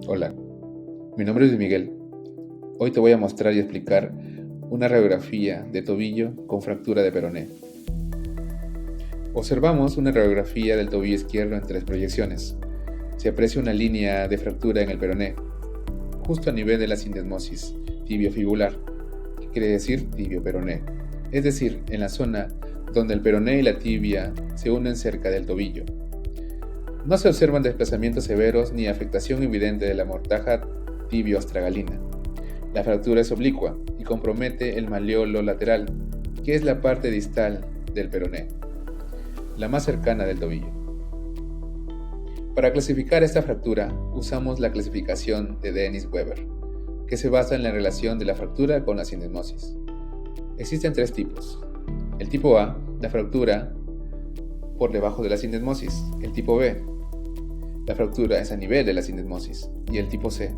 Hola, mi nombre es Luis Miguel. Hoy te voy a mostrar y explicar una radiografía de tobillo con fractura de peroné. Observamos una radiografía del tobillo izquierdo en 3 proyecciones. Se aprecia una línea de fractura en el peroné, justo a nivel de la sindesmosis tibiofibular, que quiere decir tibio-peroné, es decir, en la zona donde el peroné y la tibia se unen cerca del tobillo. No se observan desplazamientos severos ni afectación evidente de la mortaja tibio-astragalina. La fractura es oblicua y compromete el maleolo lateral, que es la parte distal del peroné, la más cercana del tobillo. Para clasificar esta fractura usamos la clasificación de Dennis-Weber, que se basa en la relación de la fractura con la sindesmosis. Existen 3 tipos. El tipo A, la fractura por debajo de la sindesmosis. El tipo B, la fractura es a nivel de la sindesmosis. Y el tipo C,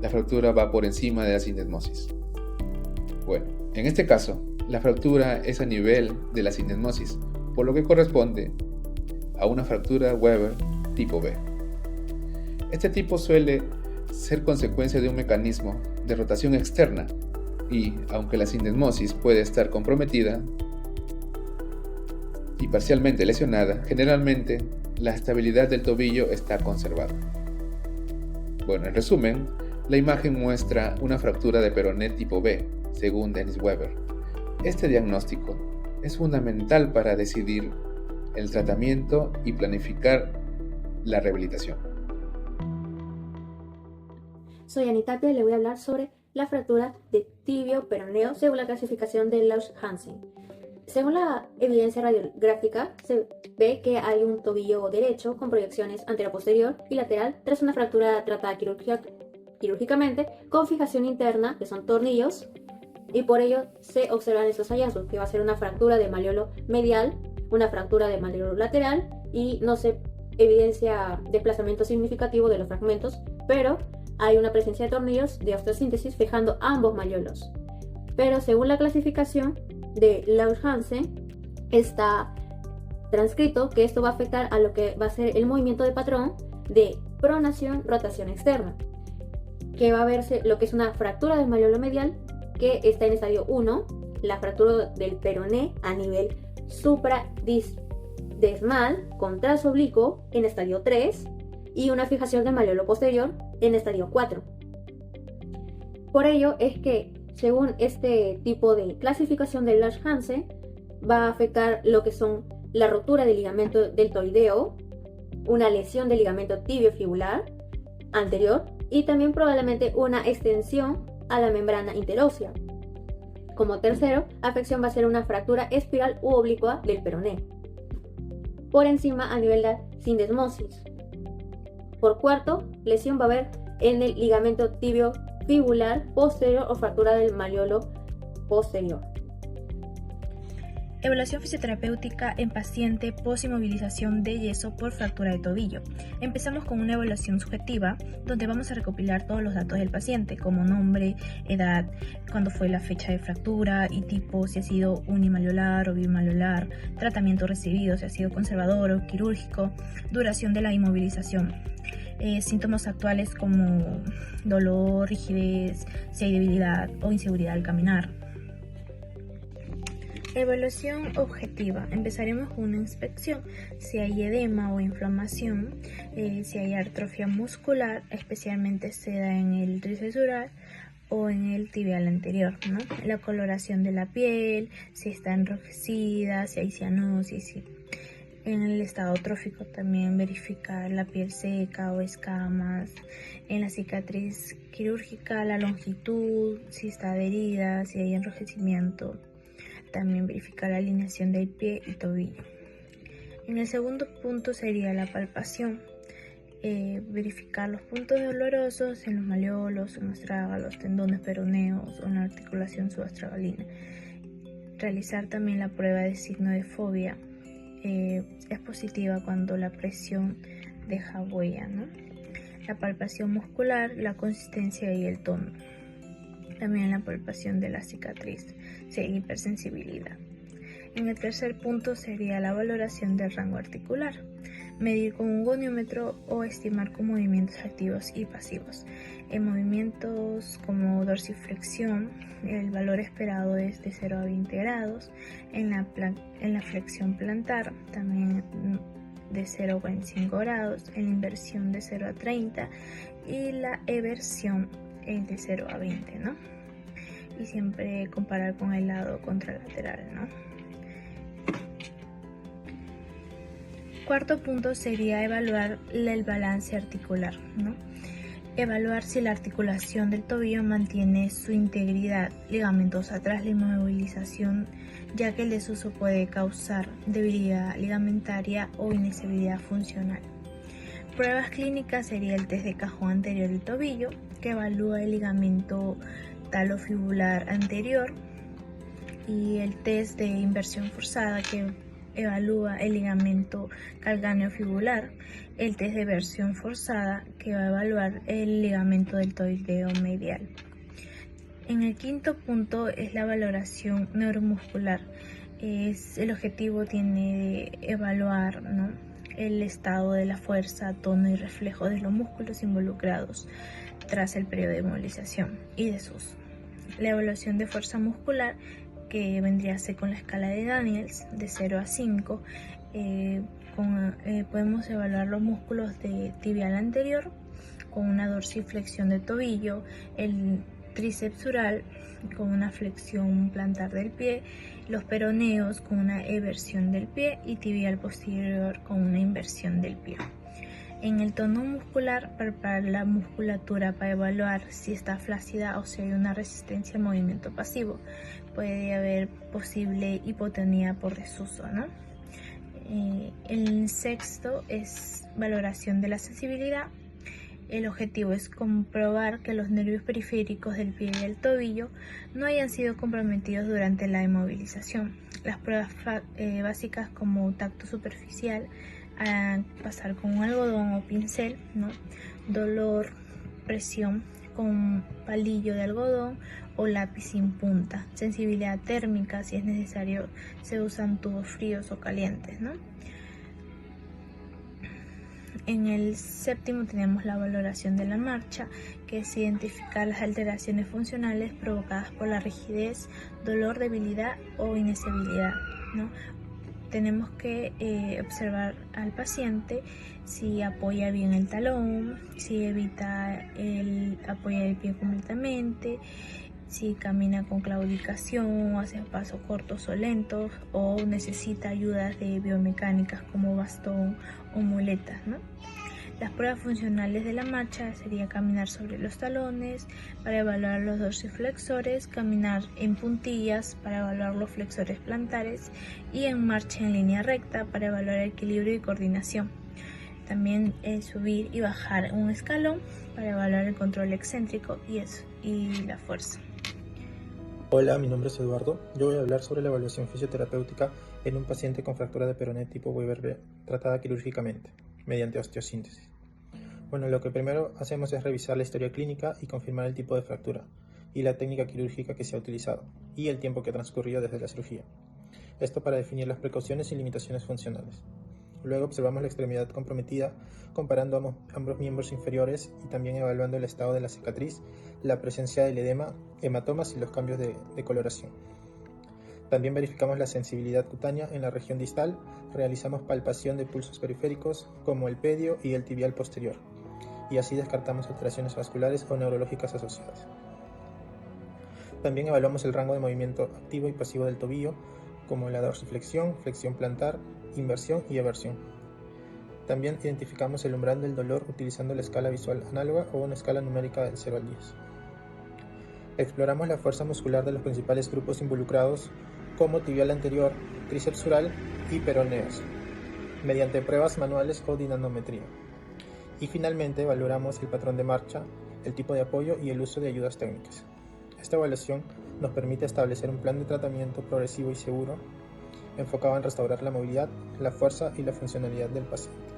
la fractura va por encima de la sindesmosis. Bueno, en este caso, la fractura es a nivel de la sindesmosis, por lo que corresponde a una fractura Weber tipo B. Este tipo suele ser consecuencia de un mecanismo de rotación externa y, aunque la sindesmosis puede estar comprometida y parcialmente lesionada, generalmente la estabilidad del tobillo está conservada. Bueno, en resumen, la imagen muestra una fractura de peroné tipo B, según Dennis-Weber. Este diagnóstico es fundamental para decidir el tratamiento y planificar la rehabilitación. Soy Anita Tapia y le voy a hablar sobre la fractura de tibio-peroneo según la clasificación de Lausch-Hansen. Según la evidencia radiográfica, se ve que hay un tobillo derecho con proyecciones antero-posterior y lateral tras una fractura tratada quirúrgicamente con fijación interna, que son tornillos, y por ello se observan estos hallazgos, que va a ser una fractura de maleolo medial, una fractura de maleolo lateral, y no se evidencia desplazamiento significativo de los fragmentos, pero hay una presencia de tornillos de osteosíntesis fijando ambos maleolos. Pero según la clasificación de Lausch-Hansen, está transcrito que esto va a afectar a lo que va a ser el movimiento de patrón de pronación, rotación externa, que va a verse lo que es una fractura del maleolo medial, que está en estadio 1, la fractura del peroné a nivel supradesmal con trazo oblicuo en estadio 3 y una fijación del maleolo posterior en estadio 4. Por ello es que, según este tipo de clasificación de Lausch-Hansen, va a afectar lo que son la rotura del ligamento deltoideo, una lesión del ligamento tibiofibular anterior y también probablemente una extensión a la membrana interósea. Como tercero, afección va a ser una fractura espiral u oblicua del peroné, por encima a nivel de sindesmosis. Por cuarto, lesión va a haber en el ligamento tibiofibular posterior o fractura del maleolo posterior. Evaluación fisioterapéutica en paciente post-inmovilización de yeso por fractura de tobillo. Empezamos con una evaluación subjetiva donde vamos a recopilar todos los datos del paciente como nombre, edad, cuándo fue la fecha de fractura y tipo, si ha sido unimaleolar o bimaleolar, tratamiento recibido, si ha sido conservador o quirúrgico, duración de la inmovilización. Síntomas actuales como dolor, rigidez, si hay debilidad o inseguridad al caminar. Evaluación objetiva. Empezaremos con una inspección. Si hay edema o inflamación, si hay atrofia muscular, especialmente se da en el tricesural o en el tibial anterior, ¿no? La coloración de la piel, si está enrojecida, si hay cianosis. En el estado trófico también verificar la piel seca o escamas. En la cicatriz quirúrgica, la longitud, si está adherida, si hay enrojecimiento. También verificar la alineación del pie y tobillo. En el segundo punto sería la palpación. Verificar los puntos dolorosos en los maleolos, en los trágalos, tendones peroneos o en la articulación subastragalina. Realizar también la prueba de signo de fobia. Es positiva cuando la presión deja huella, ¿no? La palpación muscular, la consistencia y el tono. También la palpación de la cicatriz, si hay hipersensibilidad. En el tercer punto sería la valoración del rango articular. medir con un goniómetro o estimar con movimientos activos y pasivos. En movimientos como dorsiflexión, el valor esperado es de 0 a 20 grados. En la flexión plantar, también de 0 a 45 grados. En la inversión, de 0 a 30. Y la eversión es de 0 a 20, ¿no? Y siempre comparar con el lado contralateral, ¿no? Cuarto punto sería evaluar el balance articular, ¿no? Evaluar si la articulación del tobillo mantiene su integridad ligamentosa tras la inmovilización, ya que el desuso puede causar debilidad ligamentaria o inestabilidad funcional. Pruebas clínicas sería el test de cajón anterior del tobillo, que evalúa el ligamento talofibular anterior, y el test de inversión forzada, que evalúa el ligamento calcáneo-fibular, el test de versión forzada, que va a evaluar el ligamento deltoideo medial. En el quinto punto es la valoración neuromuscular. El objetivo tiene de evaluar, ¿no?, el estado de la fuerza, tono y reflejo de los músculos involucrados tras el periodo de movilización y desuso. La evaluación de fuerza muscular, que vendría a ser con la escala de Daniels de 0 a 5, podemos evaluar los músculos de tibial anterior con una dorsiflexión de tobillo, el tríceps sural con una flexión plantar del pie, los peroneos con una eversión del pie y tibial posterior con una inversión del pie. En el tono muscular, preparar la musculatura para evaluar si está flácida o si hay una resistencia al movimiento pasivo. Puede haber posible hipotonía por desuso, ¿no? El sexto es valoración de la sensibilidad. El objetivo es comprobar que los nervios periféricos del pie y del tobillo no hayan sido comprometidos durante la inmovilización. Las pruebas básicas como tacto superficial, a pasar con un algodón o pincel, ¿no?, dolor, presión con palillo de algodón o lápiz sin punta, sensibilidad térmica, si es necesario se usan tubos fríos o calientes, ¿no? En el séptimo tenemos la valoración de la marcha, que es identificar las alteraciones funcionales provocadas por la rigidez, dolor, debilidad o inestabilidad, ¿no? Tenemos que observar al paciente si apoya bien el talón, si evita apoyar el pie completamente, si camina con claudicación o hace pasos cortos o lentos, o necesita ayudas de biomecánicas como bastón o muletas, ¿no? Las pruebas funcionales de la marcha sería caminar sobre los talones para evaluar los dorsiflexores, caminar en puntillas para evaluar los flexores plantares y en marcha en línea recta para evaluar el equilibrio y coordinación. También subir y bajar un escalón para evaluar el control excéntrico y la fuerza. Hola, mi nombre es Eduardo. Yo voy a hablar sobre la evaluación fisioterapéutica en un paciente con fractura de peroné tipo Weber tratada quirúrgicamente mediante osteosíntesis. Bueno, lo que primero hacemos es revisar la historia clínica y confirmar el tipo de fractura y la técnica quirúrgica que se ha utilizado y el tiempo que ha transcurrido desde la cirugía. Esto para definir las precauciones y limitaciones funcionales. Luego observamos la extremidad comprometida comparando ambos miembros inferiores y también evaluando el estado de la cicatriz, la presencia del edema, hematomas y los cambios de coloración. También verificamos la sensibilidad cutánea en la región distal, realizamos palpación de pulsos periféricos como el pedio y el tibial posterior, y así descartamos alteraciones vasculares o neurológicas asociadas. También evaluamos el rango de movimiento activo y pasivo del tobillo, como la dorsiflexión, flexión plantar, inversión y eversión. También identificamos el umbral del dolor utilizando la escala visual análoga o una escala numérica del 0 al 10. Exploramos la fuerza muscular de los principales grupos involucrados, como tibial anterior, tríceps sural y peroneos, mediante pruebas manuales o dinanometría. Y finalmente valoramos el patrón de marcha, el tipo de apoyo y el uso de ayudas técnicas. Esta evaluación nos permite establecer un plan de tratamiento progresivo y seguro, enfocado en restaurar la movilidad, la fuerza y la funcionalidad del paciente.